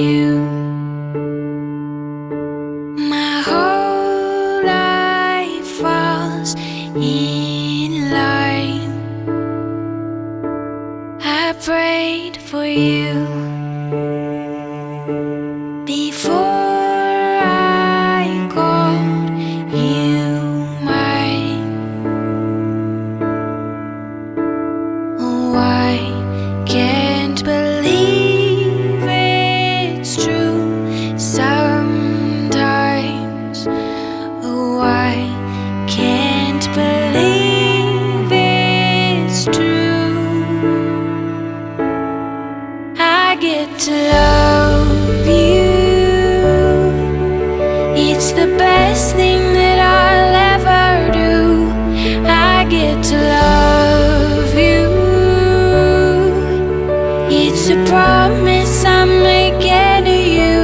you. My whole life falls in line. I prayed for you before I called you mine. Oh, I can't believe it's true sometimes. Oh, I can't believe it's true. I get to love you. It's the best thing that I'll ever do. I get to love you. It's a promise I'm making to you.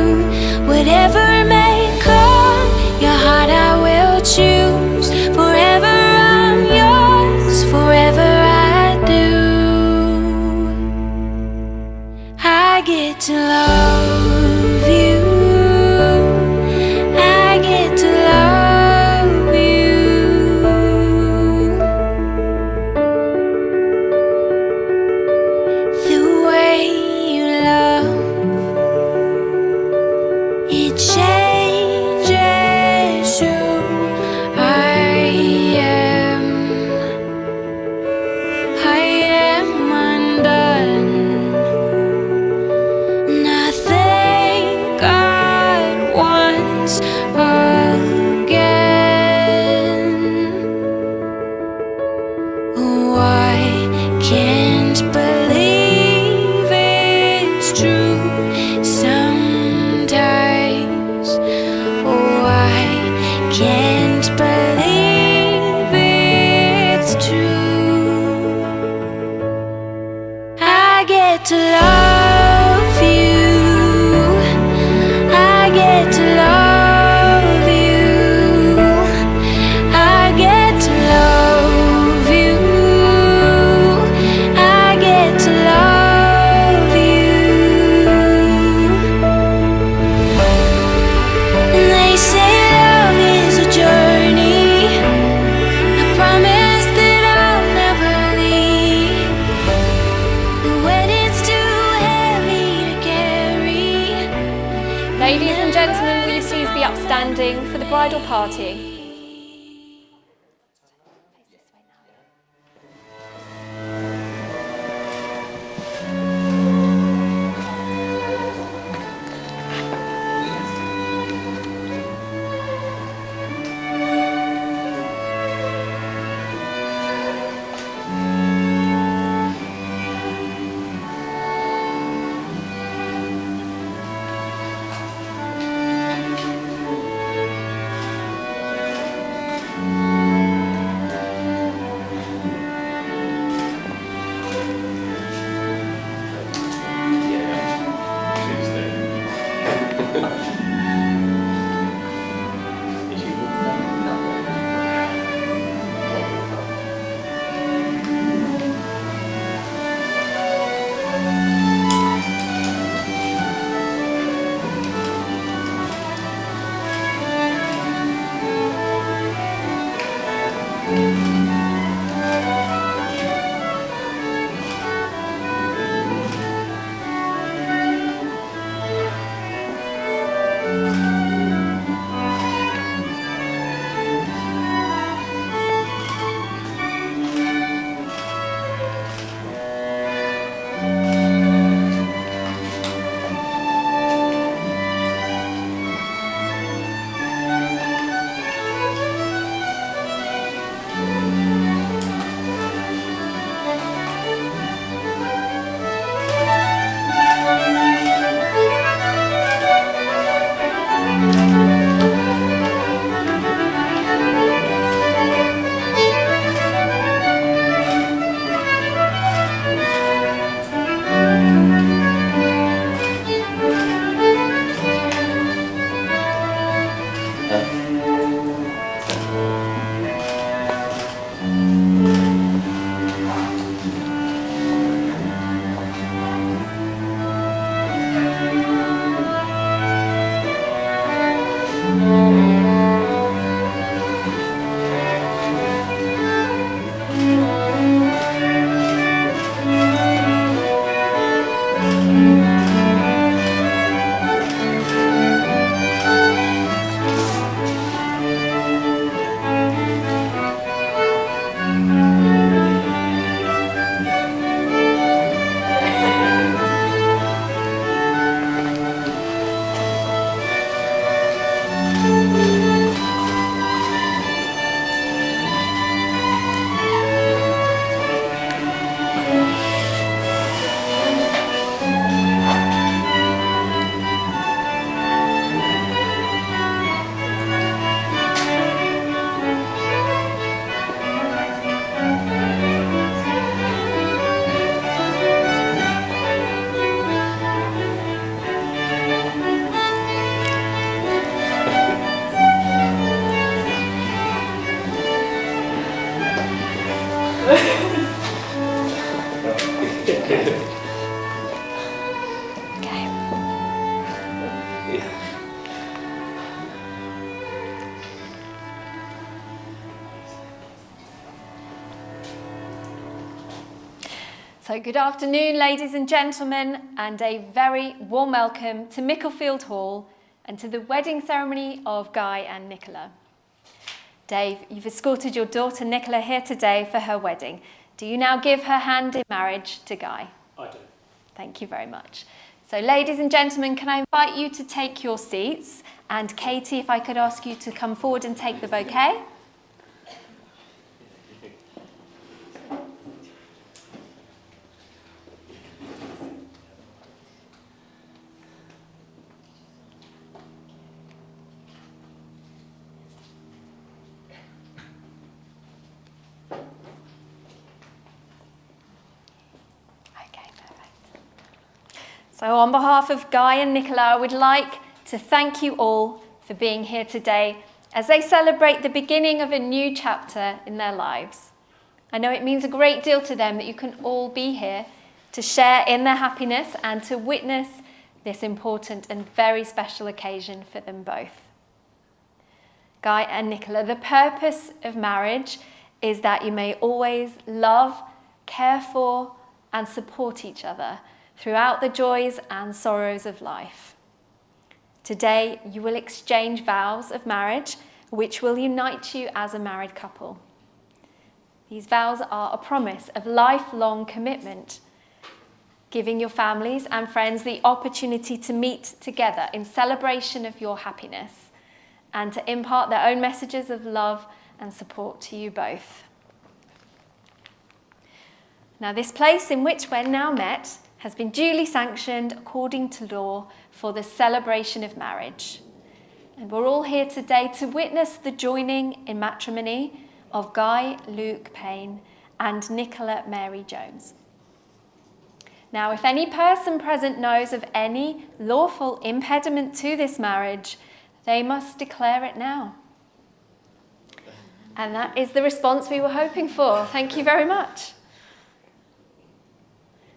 Whatever may come, your heart I will choose. Forever I'm yours, forever I do. I get to love you. I get to love you. The way you love, it changes who I am. I am undone. Nothing God wants again. Oh, I can't believe it's true sometimes. Oh, I can't believe it's true. I get to love you. I get to love you. I get to love you. I get to love you. And they say love is a journey. I promise that I'll never leave. When it's too heavy to carry. Ladies and gentlemen, will you please be upstanding for the bridal party? So good afternoon, ladies and gentlemen, and a very warm welcome to Micklefield Hall and to the wedding ceremony of Guy and Nicola. Dave, you've escorted your daughter Nicola here today for her wedding. Do you now give her hand in marriage to Guy? I do. Thank you very much. So ladies and gentlemen, can I invite you to take your seats? And Katie, if I could ask you to come forward and take the bouquet. So on behalf of Guy and Nicola, I would like to thank you all for being here today as they celebrate the beginning of a new chapter in their lives. I know it means a great deal to them that you can all be here to share in their happiness and to witness this important and very special occasion for them both. Guy and Nicola, the purpose of marriage is that you may always love, care for, and support each other throughout the joys and sorrows of life. Today, you will exchange vows of marriage, which will unite you as a married couple. These vows are a promise of lifelong commitment, giving your families and friends the opportunity to meet together in celebration of your happiness and to impart their own messages of love and support to you both. Now, this place in which we're now met has been duly sanctioned according to law for the celebration of marriage. And we're all here today to witness the joining in matrimony of Guy Luke Payne and Nicola Mary Jones. Now, if any person present knows of any lawful impediment to this marriage, they must declare it now. And that is the response we were hoping for. Thank you very much.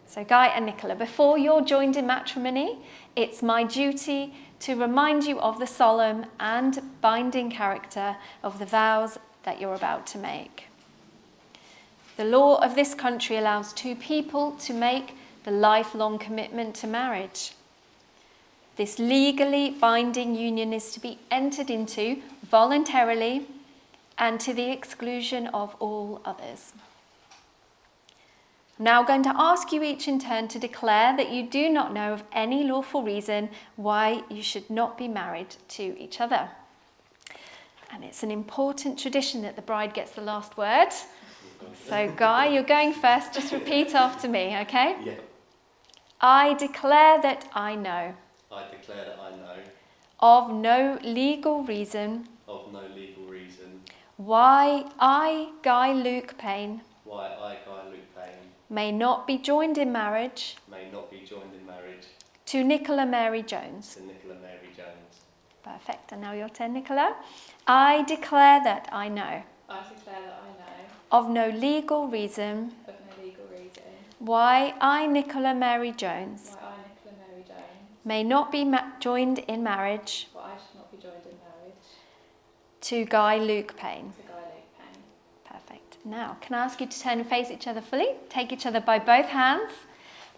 So Guy and Nicola, before you're joined in matrimony, it's my duty to remind you of the solemn and binding character of the vows that you're about to make. The law of this country allows two people to make the lifelong commitment to marriage. This legally binding union is to be entered into voluntarily and to the exclusion of all others. I'm now going to ask you each in turn to declare that you do not know of any lawful reason why you should not be married to each other. And it's an important tradition that the bride gets the last word. So Guy, you're going first. Just repeat after me, okay? Yeah. I declare that I know. I declare that I know. Of no legal reason. Of no legal reason. Why I, Guy Luke Payne. Why I, Guy Luke Payne. May not be joined in marriage. May not be joined in marriage. To Nicola Mary Jones. To Nicola Mary Jones. Perfect. And now your turn, Nicola. I declare that I know. I declare that I know. Of no legal reason. Of no legal reason. Why I, Nicola Mary Jones. Why I, Nicola Mary Jones. May not be joined in marriage. Why I should not be joined in marriage. To Guy Luke Payne. To Guy Luke Payne. Perfect. Now, can I ask you to turn and face each other fully? Take each other by both hands,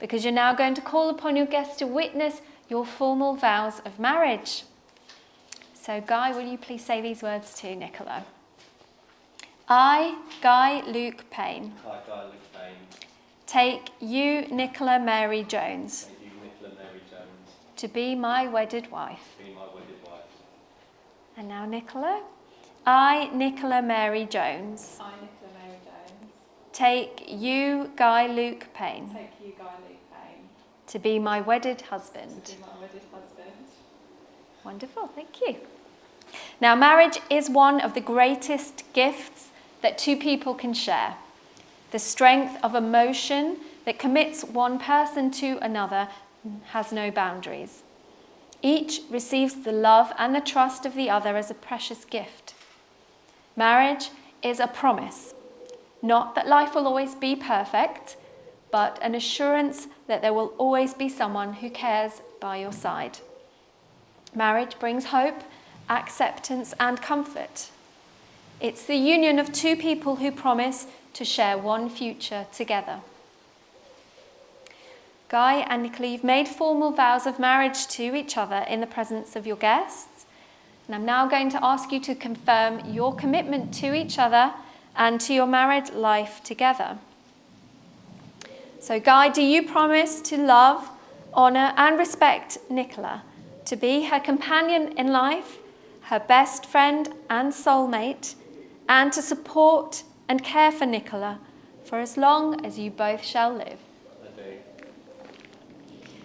because you're now going to call upon your guests to witness your formal vows of marriage. So, Guy, will you please say these words to Nicola? I, Guy Luke Payne. I, Guy Luke Payne. Take you, Nicola Mary Jones. Take you, Nicola Mary Jones. To be my wedded wife. To be my wedded wife. And now, Nicola. I, Nicola Mary Jones. I, Nicola Mary Jones. Take you, Guy Luke Payne. Take you, Guy Luke Payne. To be my wedded husband. To be my wedded husband. Wonderful, thank you. Now, marriage is one of the greatest gifts that two people can share. The strength of emotion that commits one person to another has no boundaries. Each receives the love and the trust of the other as a precious gift. Marriage is a promise, not that life will always be perfect, but an assurance that there will always be someone who cares by your side. Marriage brings hope, acceptance, and comfort. It's the union of two people who promise to share one future together. Guy and Nicola, you've made formal vows of marriage to each other in the presence of your guests. And I'm now going to ask you to confirm your commitment to each other and to your married life together. So, Guy, do you promise to love, honour and respect Nicola, to be her companion in life, her best friend and soulmate, and to support and care for Nicola for as long as you both shall live? I do.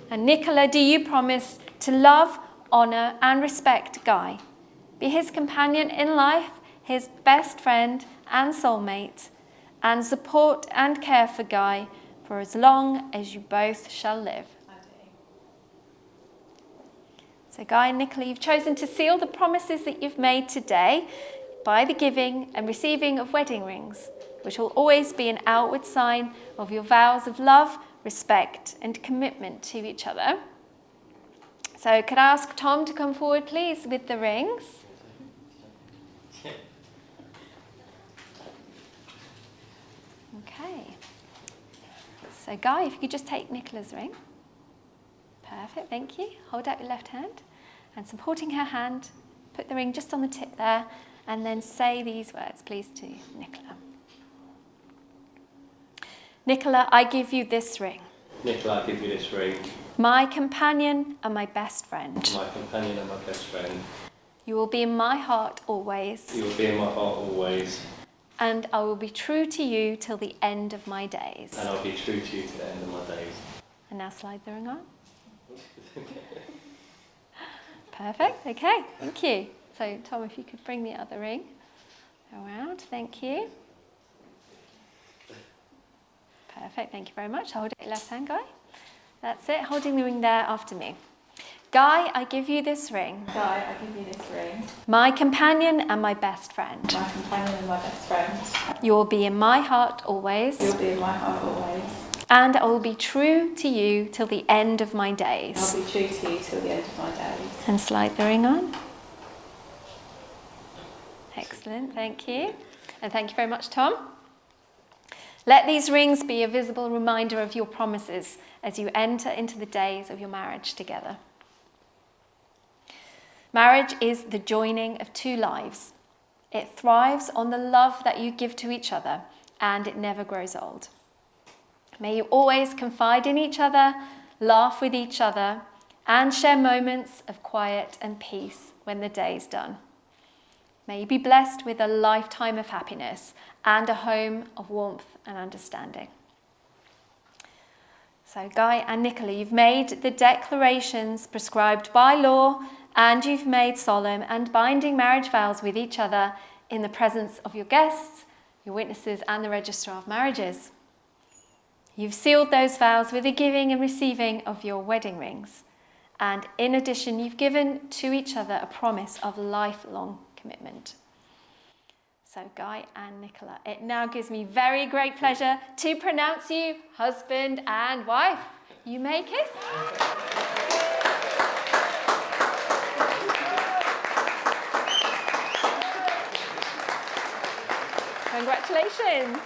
And Nicola, do you promise to love, honour and respect Guy, be his companion in life, his best friend and soulmate, and support and care for Guy for as long as you both shall live? I do. So Guy and Nicola, you've chosen to seal the promises that you've made today by the giving and receiving of wedding rings, which will always be an outward sign of your vows of love, respect and commitment to each other. So could I ask Tom to come forward, please, with the rings? Okay. So Guy, if you could just take Nicola's ring. Perfect, thank you. Hold out your left hand and supporting her hand, put the ring just on the tip there and then say these words, please, to Nicola. Nicola, I give you this ring, Nicola, I give you this ring, my companion and my best friend. my companion and my best friend. You will be in my heart always, You will be in my heart always, and I will be true to you till the end of my days. and I'll be true to you to the end of my days. And now slide the ring on. Perfect, okay, thank you. So Tom, if you could bring the other ring around, thank you. Perfect, thank you very much. Hold it your left hand, Guy. That's it, holding the ring there after me. Guy, I give you this ring, Guy, I give you this ring, my companion and my best friend. my companion and my best friend. You will be in my heart always, You'll be in my heart always. and I will be true to you till the end of my I'll days. be true to you till the end of my days. And slide the ring on. Excellent, thank you. And thank you very much, Tom. Let these rings be a visible reminder of your promises as you enter into the days of your marriage together. Marriage is the joining of two lives. It thrives on the love that you give to each other, and it never grows old. May you always confide in each other, laugh with each other, and share moments of quiet and peace when the day's done. May you be blessed with a lifetime of happiness and a home of warmth and understanding. So Guy and Nicola, you've made the declarations prescribed by law, and you've made solemn and binding marriage vows with each other in the presence of your guests, your witnesses, and the Registrar of Marriages. You've sealed those vows with the giving and receiving of your wedding rings. And in addition, you've given to each other a promise of lifelong commitment. So Guy and Nicola, it now gives me very great pleasure to pronounce you husband and wife. You may kiss. Congratulations.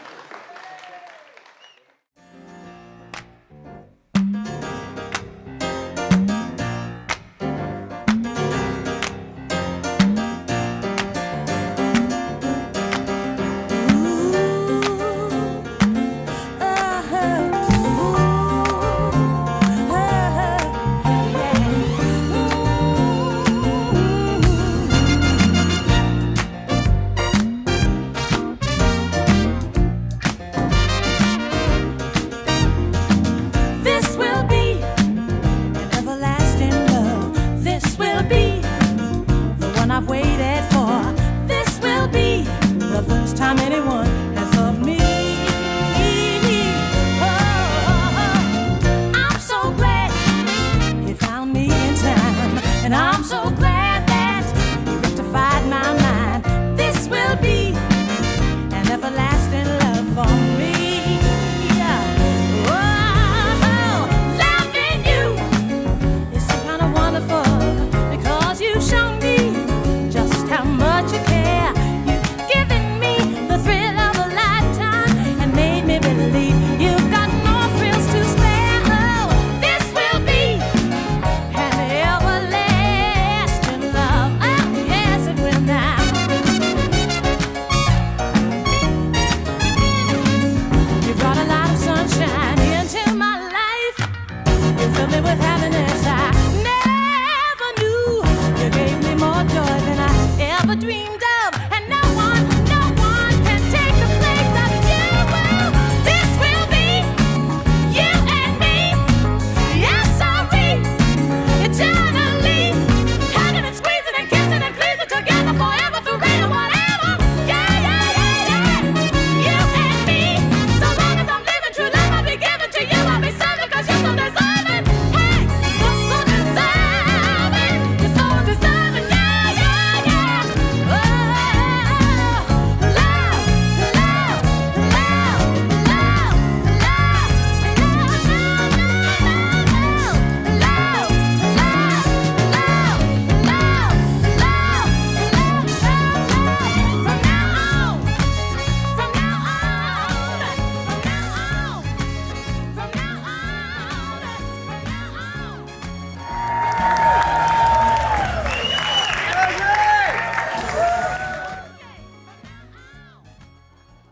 This will be an everlasting love. This will be the one I've waited for. This will be the first time anyone has loved me. Oh, I'm so glad he found me in time, and I'm so glad that he rectified my mind. This will be an everlasting love for me. Shown me just how much you care. You've given me the thrill of a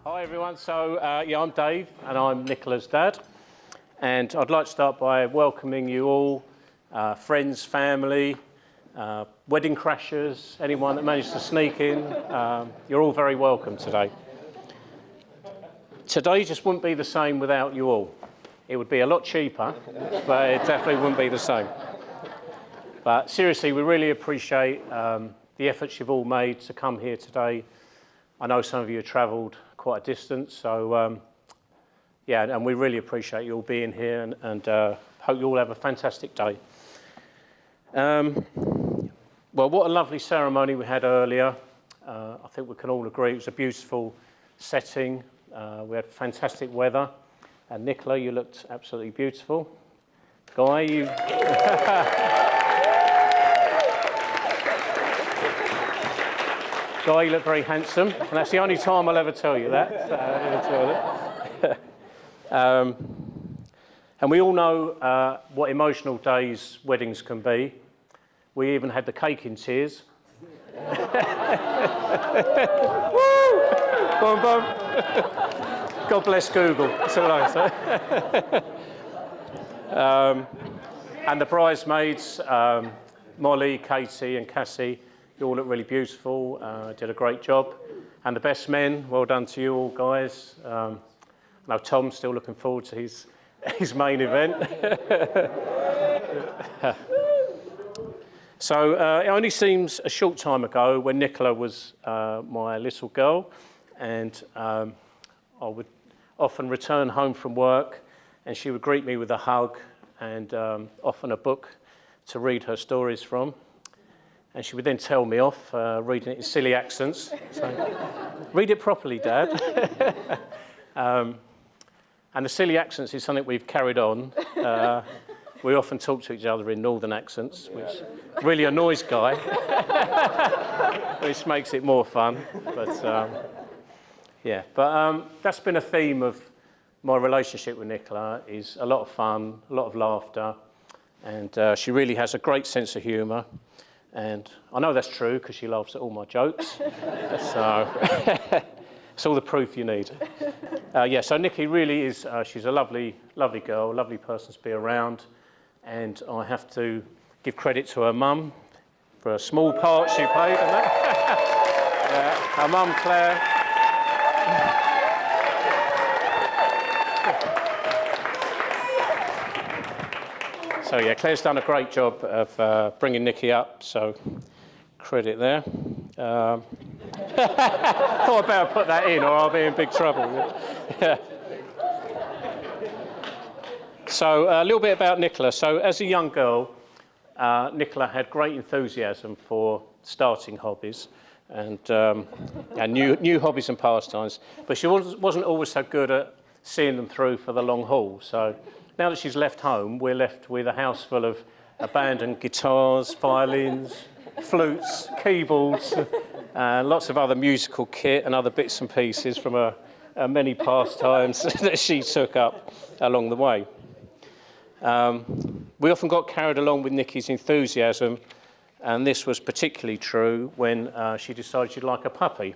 Hi everyone, so I'm Dave and I'm Nicola's dad, and I'd like to start by welcoming you all, friends, family, wedding crashers, anyone that managed to sneak in. You're all very welcome today. Today just wouldn't be the same without you all. It would be a lot cheaper, but it definitely wouldn't be the same. But seriously, we really appreciate the efforts you've all made to come here today. I know some of you have travelled quite a distance, so and we really appreciate you all being here, and hope you all have a fantastic day. Well, what a lovely ceremony we had earlier. I think we can all agree it was a beautiful setting. We had fantastic weather, and Nicola, you looked absolutely beautiful. Guy, you... Guy, you look very handsome, and that's the only time I'll ever tell you that. And we all know what emotional days weddings can be. We even had the cake in tears. Boom, boom. God bless Google. That's all I say. And the bridesmaids, Molly, Katie, and Cassie. You all look really beautiful, did a great job. And the best men, well done to you all, guys. I know Tom's still looking forward to his main event. So it only seems a short time ago when Nicola was my little girl, and I would often return home from work and she would greet me with a hug and often a book to read her stories from. And she would then tell me off, reading it in silly accents. So, read it properly, Dad. And the silly accents is something we've carried on. We often talk to each other in northern accents, which really annoys Guy, which makes it more fun. But that's been a theme of my relationship with Nicola, is a lot of fun, a lot of laughter, and she really has a great sense of humour. And I know that's true because she laughs at all my jokes. So it's all the proof you need. So Nikki really is, she's a lovely, lovely girl, lovely person to be around. And I have to give credit to her mum for a small part she played in that. Her mum, Claire. So Claire's done a great job of bringing Nikki up, so credit there. Thought I'd better put that in or I'll be in big trouble. So a little bit about Nicola. So as a young girl, Nicola had great enthusiasm for starting hobbies and new hobbies and pastimes, but she wasn't always so good at seeing them through for the long haul. So now that she's left home, we're left with a house full of abandoned guitars, violins, flutes, keyboards, and lots of other musical kit and other bits and pieces from her many pastimes that she took up along the way. We often got carried along with Nikki's enthusiasm, and this was particularly true when she decided she'd like a puppy.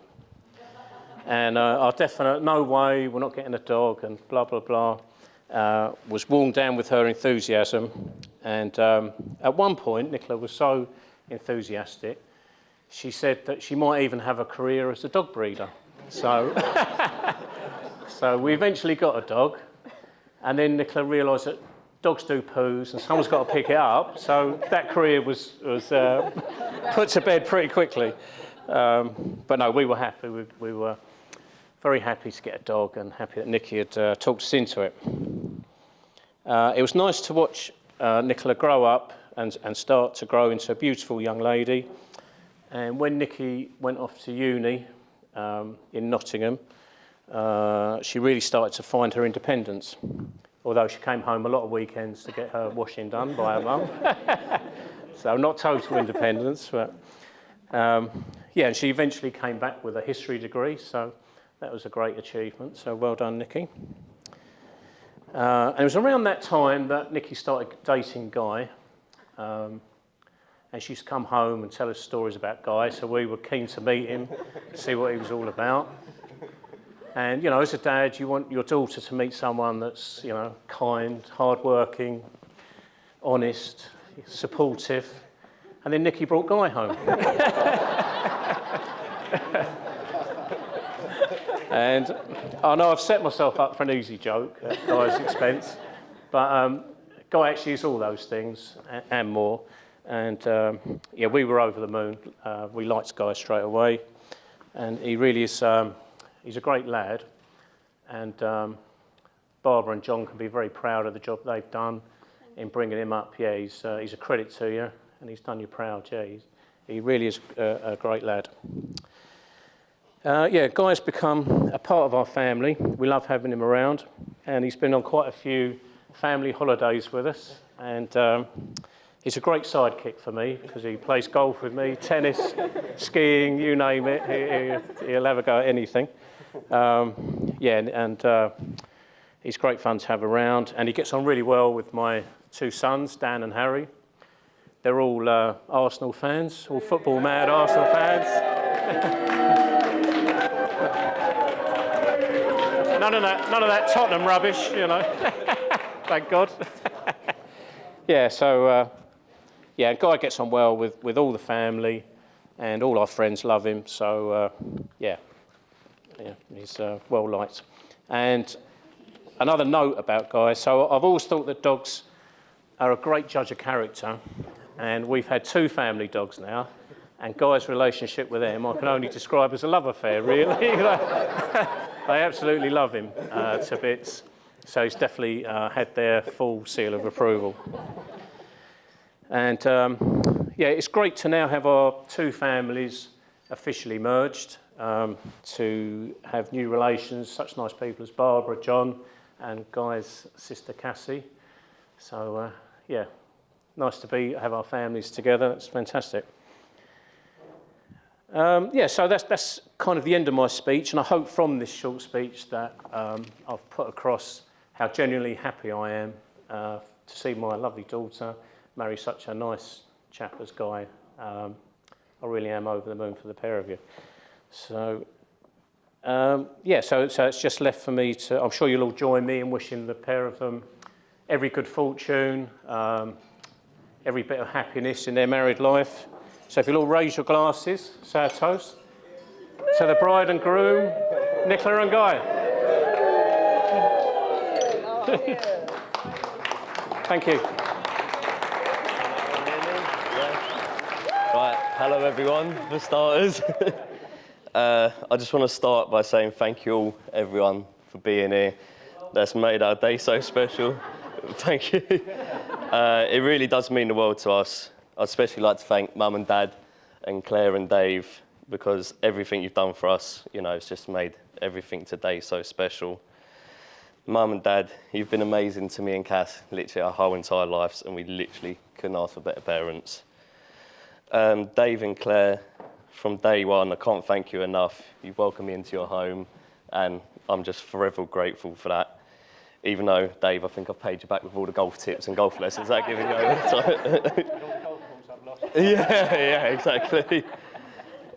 And our definite, no way, we're not getting a dog, and blah, blah, blah. Was worn down with her enthusiasm, and at one point Nicola was so enthusiastic she said that she might even have a career as a dog breeder. So we eventually got a dog, and then Nicola realised that dogs do poos and someone's got to pick it up, so that career was put to bed pretty quickly. But no, we were happy. We were very happy to get a dog and happy that Nikki had talked us into it. It was nice to watch Nicola grow up and start to grow into a beautiful young lady. And when Nikki went off to uni in Nottingham, she really started to find her independence, although she came home a lot of weekends to get her washing done by her mum. So not total independence, but and she eventually came back with a history degree, so that was a great achievement, so well done, Nikki. And it was around that time that Nikki started dating Guy, and she used to come home and tell us stories about Guy, so we were keen to meet him, see what he was all about. And, you know, as a dad, you want your daughter to meet someone that's, you know, kind, hardworking, honest, supportive. And then Nikki brought Guy home. And I know I've set myself up for an easy joke at Guy's expense, but Guy actually is all those things and more. And yeah, we were over the moon. We liked Guy straight away, and he really is. He's a great lad, and Barbara and John can be very proud of the job they've done in bringing him up. Yeah, he's a credit to you, and he's done you proud. Yeah, he really is a great lad. Yeah, Guy's become a part of our family. We love having him around, and he's been on quite a few family holidays with us, and he's a great sidekick for me because he plays golf with me, tennis, skiing, you name it. He'll have a go at anything. Yeah, and he's great fun to have around, and he gets on really well with my two sons, Dan and Harry. They're all Arsenal fans, all football mad Arsenal fans. None of that Tottenham rubbish, you know. Thank God. Yeah, so yeah, Guy gets on well with all the family, and all our friends love him. So yeah, he's well liked. And another note about Guy. So I've always thought that dogs are a great judge of character, and we've had two family dogs now, and Guy's relationship with them I can only describe as a love affair, really. They absolutely love him to bits. So he's definitely had their full seal of approval. And yeah, it's great to now have our two families officially merged, to have new relations, such nice people as Barbara, John, and Guy's sister Cassie. So yeah, nice to have our families together. It's fantastic. Yeah, so that's kind of the end of my speech, and I hope from this short speech that I've put across how genuinely happy I am to see my lovely daughter marry such a nice chap as Guy. I really am over the moon for the pair of you. So yeah, so it's just left for me to, I'm sure you'll all join me in wishing the pair of them every good fortune, every bit of happiness in their married life. So if you'll all raise your glasses, say a toast to the bride and groom, Nicola and Guy. Thank you. Right, hello everyone, for starters. I just want to start by saying thank you all, everyone, for being here. That's made our day so special. Thank you. It really does mean the world to us. I'd especially like to thank Mum and Dad and Claire and Dave, because everything you've done for us, you know, it's just made everything today so special. Mum and Dad, you've been amazing to me and Cass, literally our whole entire lives, and we literally couldn't ask for better parents. Dave and Claire, from day one, I can't thank you enough. You've welcomed me into your home, and I'm just forever grateful for that. Even though, Dave, I think I've paid you back with all the golf tips and golf lessons I've given you over time. Yeah, exactly.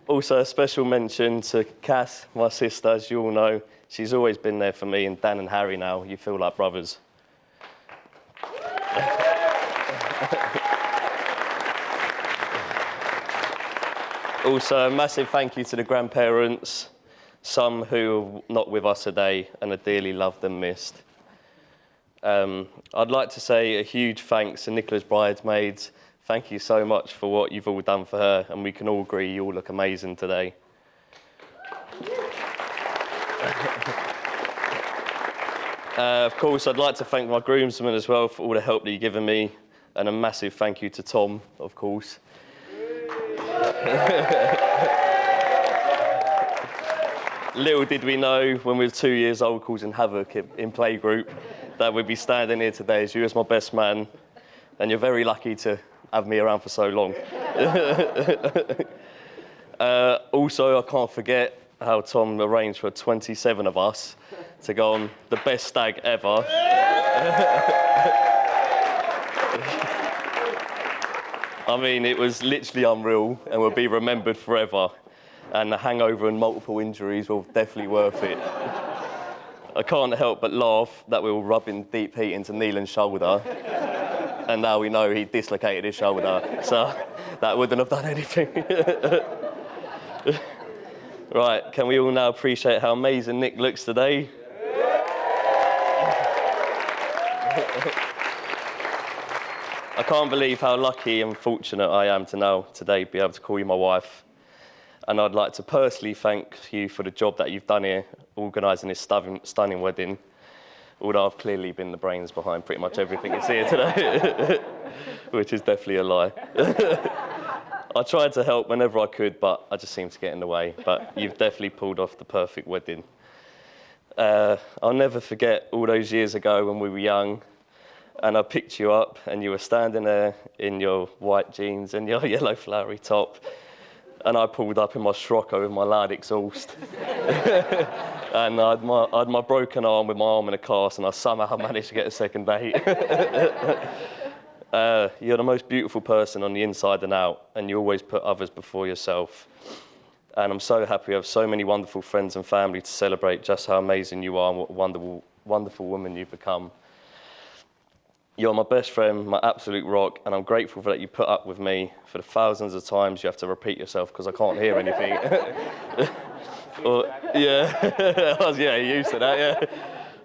Also, a special mention to Cass, my sister, as you all know. She's always been there for me, and Dan and Harry now, you feel like brothers. Also, a massive thank you to the grandparents, some who are not with us today and are dearly loved and missed. I'd like to say a huge thanks to Nicola's bridesmaids. Thank you so much for what you've all done for her, and we can all agree you all look amazing today. Of course, I'd like to thank my groomsmen as well for all the help that you've given me, and a massive thank you to Tom, of course. Little did we know when we were 2 years old causing havoc in playgroup that we'd be standing here today as you as my best man, and you're very lucky to have me around for so long. Also, I can't forget how Tom arranged for 27 of us to go on the best stag ever. I mean, it was literally unreal and will be remembered forever. And the hangover and multiple injuries were definitely worth it. I can't help but laugh that we were rubbing deep heat into Neelan's shoulder. And now we know he dislocated his shoulder, so that wouldn't have done anything. Right, can we all now appreciate how amazing Nick looks today? I can't believe how lucky and fortunate I am to now today be able to call you my wife. And I'd like to personally thank you for the job that you've done here, organising this stunning wedding. Although I've clearly been the brains behind pretty much everything that's here today, which is definitely a lie. I tried to help whenever I could, but I just seemed to get in the way. But you've definitely pulled off the perfect wedding. I'll never forget all those years ago when we were young, and I picked you up, and you were standing there in your white jeans and your yellow flowery top, and I pulled up in my Scirocco with my loud exhaust. And I had my broken arm with my arm in a cast, and I somehow managed to get a second date. You're the most beautiful person on the inside and out, and you always put others before yourself. And I'm so happy you have so many wonderful friends and family to celebrate just how amazing you are and what a wonderful, wonderful woman you've become. You're my best friend, my absolute rock, and I'm grateful for that you put up with me for the thousands of times you have to repeat yourself because I can't hear anything. Yeah, used to that, yeah.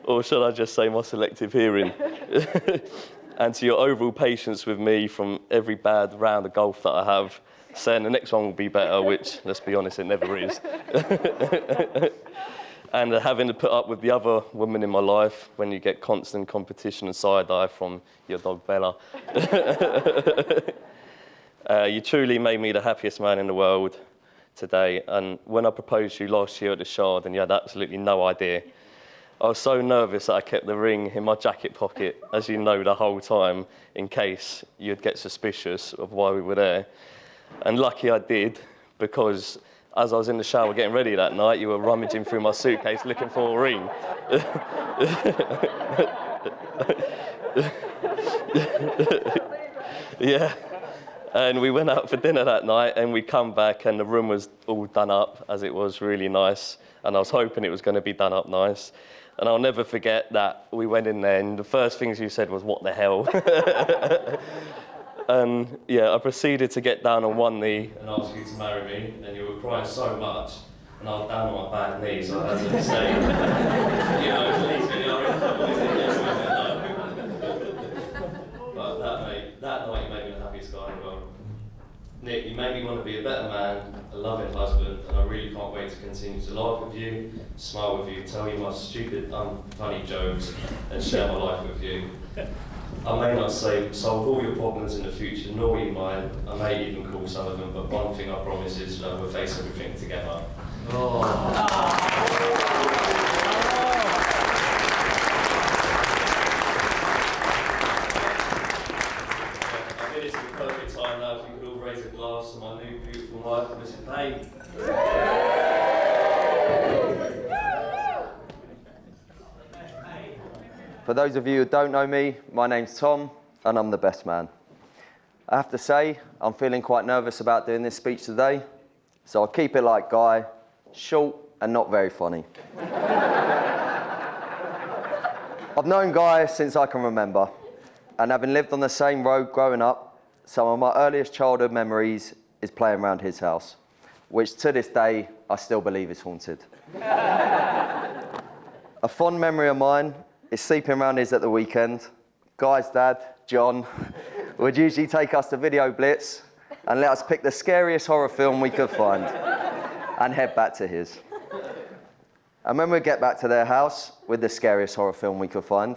Or should I just say my selective hearing? And to your overall patience with me from every bad round of golf that I have, saying the next one will be better, which, let's be honest, it never is. And having to put up with the other women in my life when you get constant competition and side-eye from your dog Bella. You truly made me the happiest man in the world today. And when I proposed to you last year at the Shard and you had absolutely no idea, I was so nervous that I kept the ring in my jacket pocket, as you know, the whole time, in case you'd get suspicious of why we were there. And lucky I did, because as I was in the shower getting ready that night, you were rummaging through my suitcase looking for a ring. Yeah. And we went out for dinner that night, and we come back, and the room was all done up, as it was really nice. And I was hoping it was going to be done up nice. And I'll never forget that we went in there, and the first things you said was, "What the hell?" And yeah, I proceeded to get down on one knee and ask you to marry me, and you were crying so much, and I was down on my bad knees, so I had to say, you know, please, But that night you made me the happiest guy in the world. Nick, you made me want to be a better man, a loving husband, and I really can't wait to continue to laugh with you, smile with you, tell you my stupid, unfunny jokes, and share my life with you. I may not solve all your problems in the future, nor you mine. I may even call some of them, but one thing I promise is that we'll face everything together. Oh. I think it's the perfect time now if you could all raise a glass to my new beautiful wife, Mrs. Payne. For those of you who don't know me, my name's Tom, and I'm the best man. I have to say, I'm feeling quite nervous about doing this speech today, so I'll keep it like Guy, short and not very funny. I've known Guy since I can remember, and having lived on the same road growing up, some of my earliest childhood memories is playing around his house, which to this day, I still believe is haunted. A fond memory of mine is sleeping around his at the weekend. Guy's dad, John, would usually take us to Video Blitz and let us pick the scariest horror film we could find and head back to his. And when we get back to their house with the scariest horror film we could find,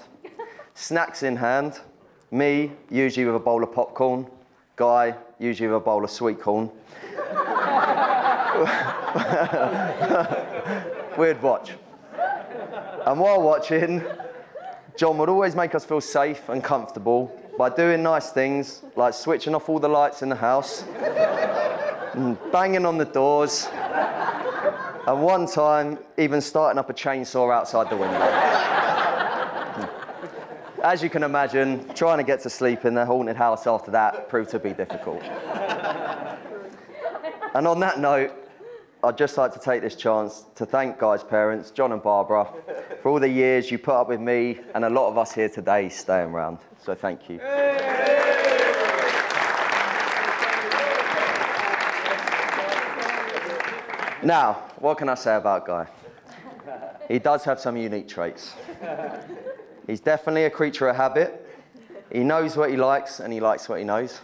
snacks in hand, me usually with a bowl of popcorn, Guy usually with a bowl of sweet corn, we'd watch. And while watching, John would always make us feel safe and comfortable by doing nice things like switching off all the lights in the house, and banging on the doors, and one time even starting up a chainsaw outside the window. As you can imagine, trying to get to sleep in their haunted house after that proved to be difficult. And on that note, I'd just like to take this chance to thank Guy's parents, John and Barbara, for all the years you put up with me and a lot of us here today staying around. So thank you. Now, what can I say about Guy? He does have some unique traits. He's definitely a creature of habit. He knows what he likes and he likes what he knows.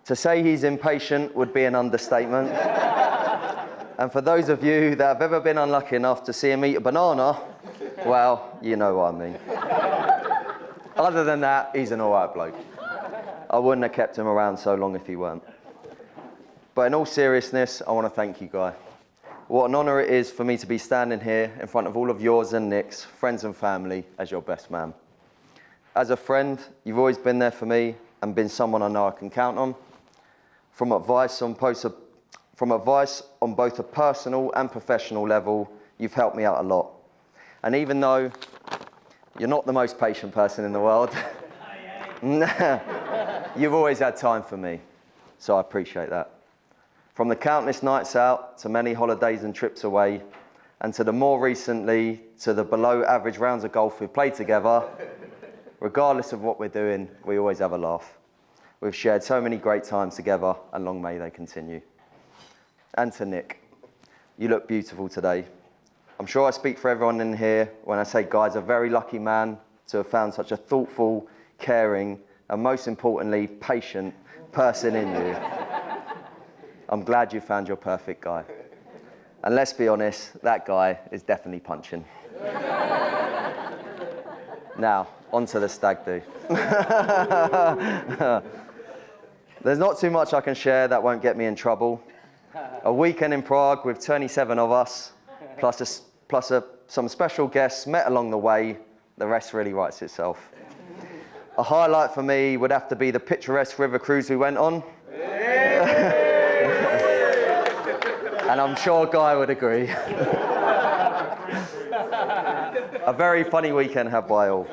To say he's impatient would be an understatement. And for those of you that have ever been unlucky enough to see him eat a banana, well, you know what I mean. Other than that, he's an all right bloke. I wouldn't have kept him around so long if he weren't. But in all seriousness, I want to thank you, Guy. What an honour it is for me to be standing here in front of all of yours and Nick's friends and family as your best man. As a friend, you've always been there for me and been someone I know I can count on. From advice on both a personal and professional level, you've helped me out a lot. And even though you're not the most patient person in the world, you've always had time for me, so I appreciate that. From the countless nights out to many holidays and trips away, and to the more recently to the below average rounds of golf we've played together, regardless of what we're doing, we always have a laugh. We've shared so many great times together, and long may they continue. And to Nick, you look beautiful today. I'm sure I speak for everyone in here when I say Guy's a very lucky man to have found such a thoughtful, caring, and most importantly, patient person in you. I'm glad you found your perfect guy. And let's be honest, that guy is definitely punching. Now, on to the stag do. There's not too much I can share that won't get me in trouble. A weekend in Prague with 27 of us, plus some special guests met along the way. The rest really writes itself. A highlight for me would have to be the picturesque river cruise we went on. And I'm sure Guy would agree. A very funny weekend had by all.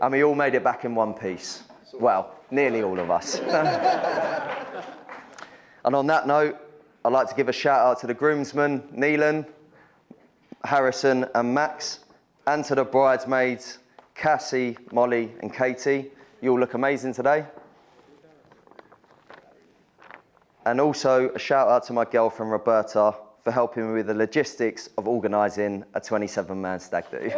And we all made it back in one piece. Well, nearly all of us. And on that note, I'd like to give a shout out to the groomsmen, Neelan, Harrison and Max, and to the bridesmaids, Cassie, Molly and Katie. You all look amazing today. And also a shout out to my girlfriend, Roberta, for helping me with the logistics of organising a 27-man stag do.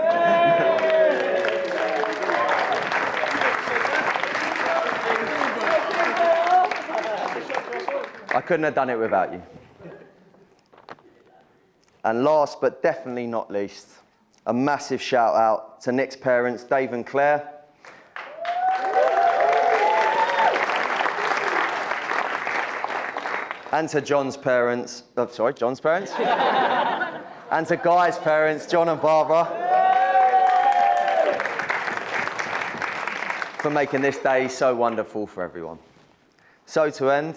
I couldn't have done it without you. And last but definitely not least, a massive shout out to Nick's parents, Dave and Claire. And to John's parents, John's parents? And to Guy's parents, John and Barbara, for making this day so wonderful for everyone. So to end,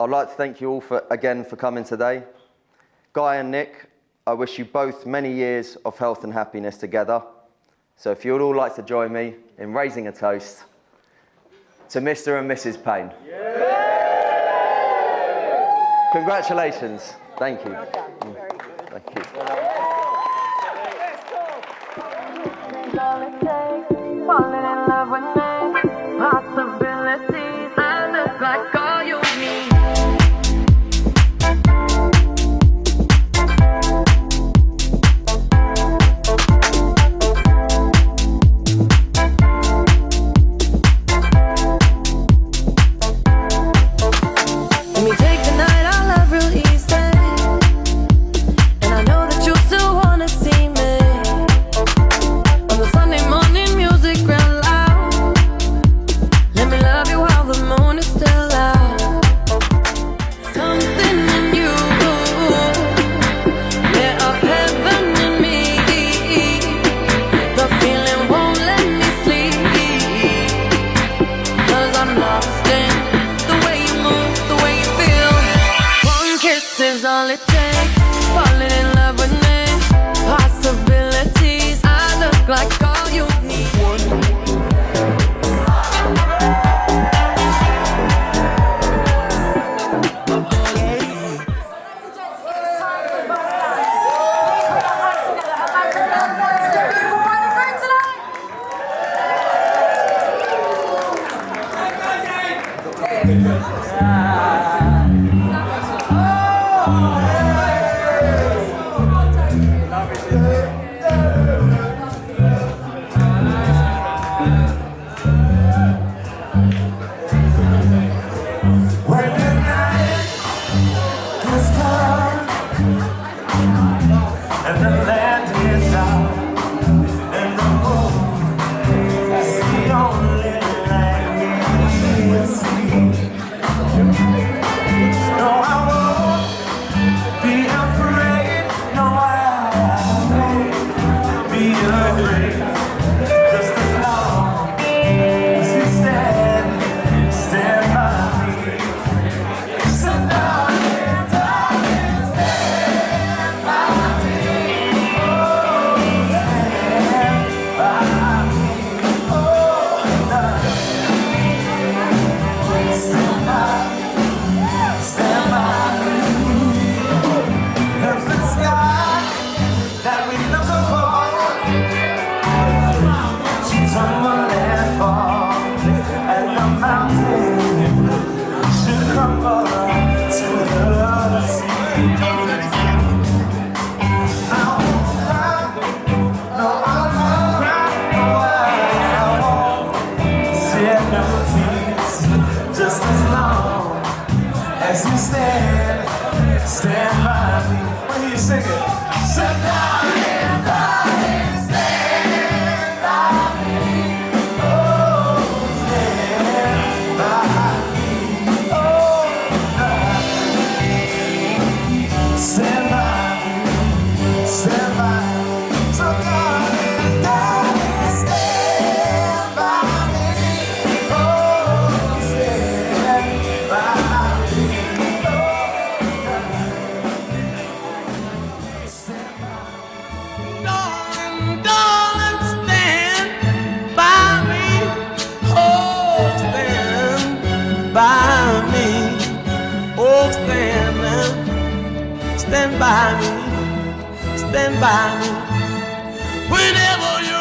I'd like to thank you all again for coming today. Guy and Nick, I wish you both many years of health and happiness together. So if you'd all like to join me in raising a toast to Mr. and Mrs. Payne. Congratulations. Thank you. Thank you. Falling in love with me, possibilities. I look like all you need. Let me take the night, I love real easy. And I know that you still wanna see me on the Sunday morning music grand. When the night is come and the land is dark and the moon is the only light we will see. No, I won't be afraid. No, I won't be afraid. Just as long as you stand by me. So darling, darling, stand by me. Oh, stand by me. Oh, darling, stand by me. Stand by me. If the sky that we look upon should tumble and fall, and the mountain should crumble to the sea. I won't cry, no, I won't cry, no, I won't shed no tears, just as long as you stand by me. When you sing it, so darling, darling, stand by me. Oh, stand by me. Oh, darling, stand by me. Stand by me. So darling, darling, stand by me. Oh, stand by me. Oh, darling, darling, stand by me. Oh, stand by me. Oh, stand by me. Stand by me. Whenever you